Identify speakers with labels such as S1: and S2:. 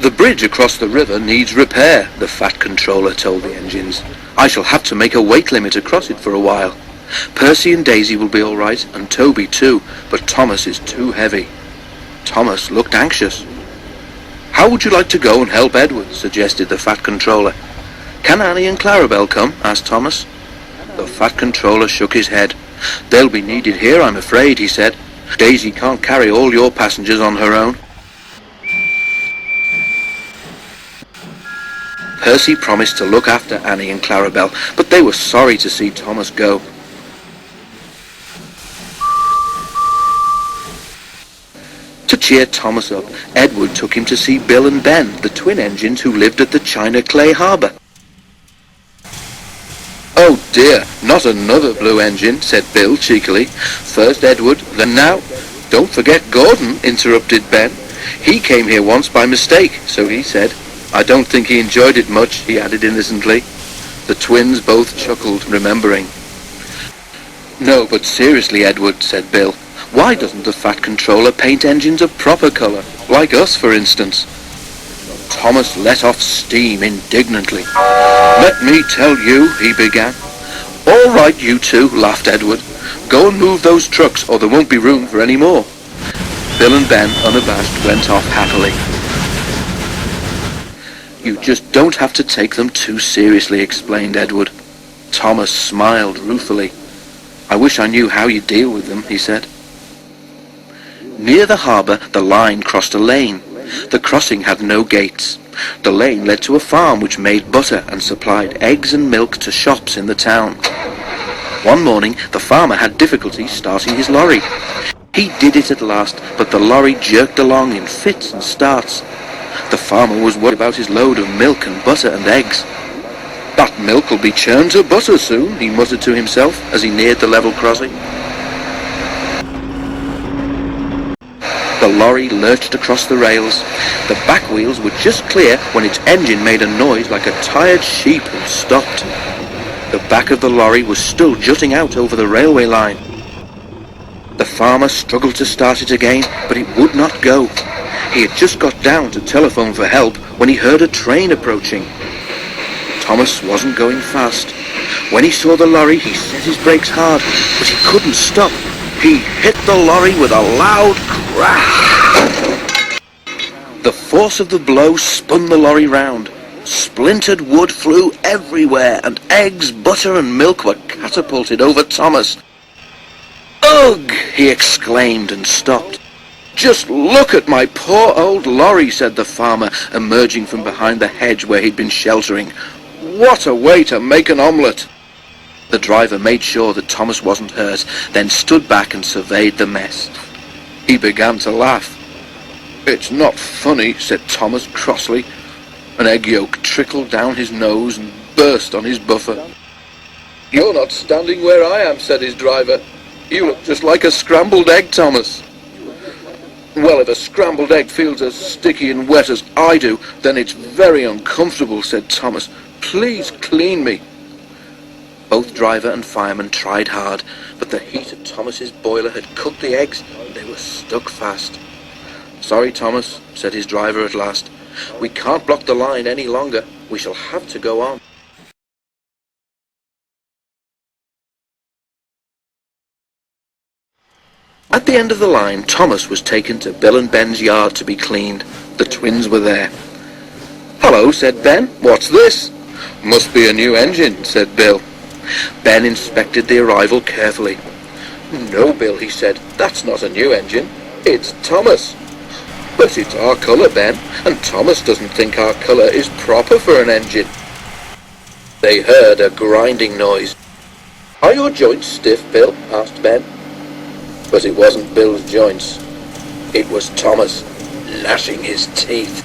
S1: "The bridge across the river needs repair," the Fat Controller told the engines. "I shall have to make a weight limit across it for a while. Percy and Daisy will be all right, and Toby too, but Thomas is too heavy." Thomas looked anxious. "How would you like to go and help Edward?" suggested the Fat Controller. "Can Annie and Clarabel come?" asked Thomas. The Fat Controller shook his head. "They'll be needed here, I'm afraid," he said. "Daisy can't carry all your passengers on her own." Percy promised to look after Annie and Clarabel, but they were sorry to see Thomas go. To cheer Thomas up, Edward took him to see Bill and Ben, the twin engines who lived at the China Clay Harbour. "Oh dear, not another blue engine," said Bill cheekily. "First Edward, then now—" "Don't forget Gordon," interrupted Ben. "He came here once by mistake, so he said. I don't think he enjoyed it much," he added innocently. The twins both chuckled, remembering. "No, but seriously, Edward," said Bill, "why doesn't the Fat Controller paint engines a proper colour, like us, for instance?" Thomas let off steam indignantly. "Let me tell you," he began. "All right, you two," laughed Edward. "Go and move those trucks, or there won't be room for any more." Bill and Ben, unabashed, went off happily. "You just don't have to take them too seriously," explained Edward. Thomas smiled ruefully. "I wish I knew how you deal with them," he said. Near the harbour, the line crossed a lane. The crossing had no gates. The lane led to a farm which made butter and supplied eggs and milk to shops in the town. One morning, the farmer had difficulty starting his lorry. He did it at last, but the lorry jerked along in fits and starts. The farmer was worried about his load of milk and butter and eggs. "That milk will be churned to butter soon," he muttered to himself as he neared the level crossing. The lorry lurched across the rails. The back wheels were just clear when its engine made a noise like a tired sheep and stopped. The back of the lorry was still jutting out over the railway line. The farmer struggled to start it again, but it would not go. He had just got down to telephone for help when he heard a train approaching. Thomas wasn't going fast. When he saw the lorry, he set his brakes hard, but he couldn't stop. He hit the lorry with a loud crash. The force of the blow spun the lorry round. Splintered wood flew everywhere, and eggs, butter and milk were catapulted over Thomas. "Ugh!" he exclaimed and stopped. "Just look at my poor old lorry," said the farmer, emerging from behind the hedge where he'd been sheltering. "What a way to make an omelette!" The driver made sure that Thomas wasn't hurt, then stood back and surveyed the mess. He began to laugh. "It's not funny," said Thomas crossly. An egg yolk trickled down his nose and burst on his buffer. "You're not standing where I am," said his driver. "You look just like a scrambled egg, Thomas." "Well, if a scrambled egg feels as sticky and wet as I do, then it's very uncomfortable," said Thomas. "Please clean me." Both driver and fireman tried hard, but the heat of Thomas's boiler had cooked the eggs and they were stuck fast. "Sorry, Thomas," said his driver at last. "We can't block the line any longer. We shall have to go on." At the end of the line, Thomas was taken to Bill and Ben's yard to be cleaned. The twins were there. "Hello," said Ben. "What's this?" "Must be a new engine," said Bill. Ben inspected the arrival carefully. "No, Bill," he said, "that's not a new engine. It's Thomas." "But it's our colour, Ben, and Thomas doesn't think our colour is proper for an engine." They heard a grinding noise. "Are your joints stiff, Bill?" asked Ben. But it wasn't Bill's joints. It was Thomas, gnashing his teeth.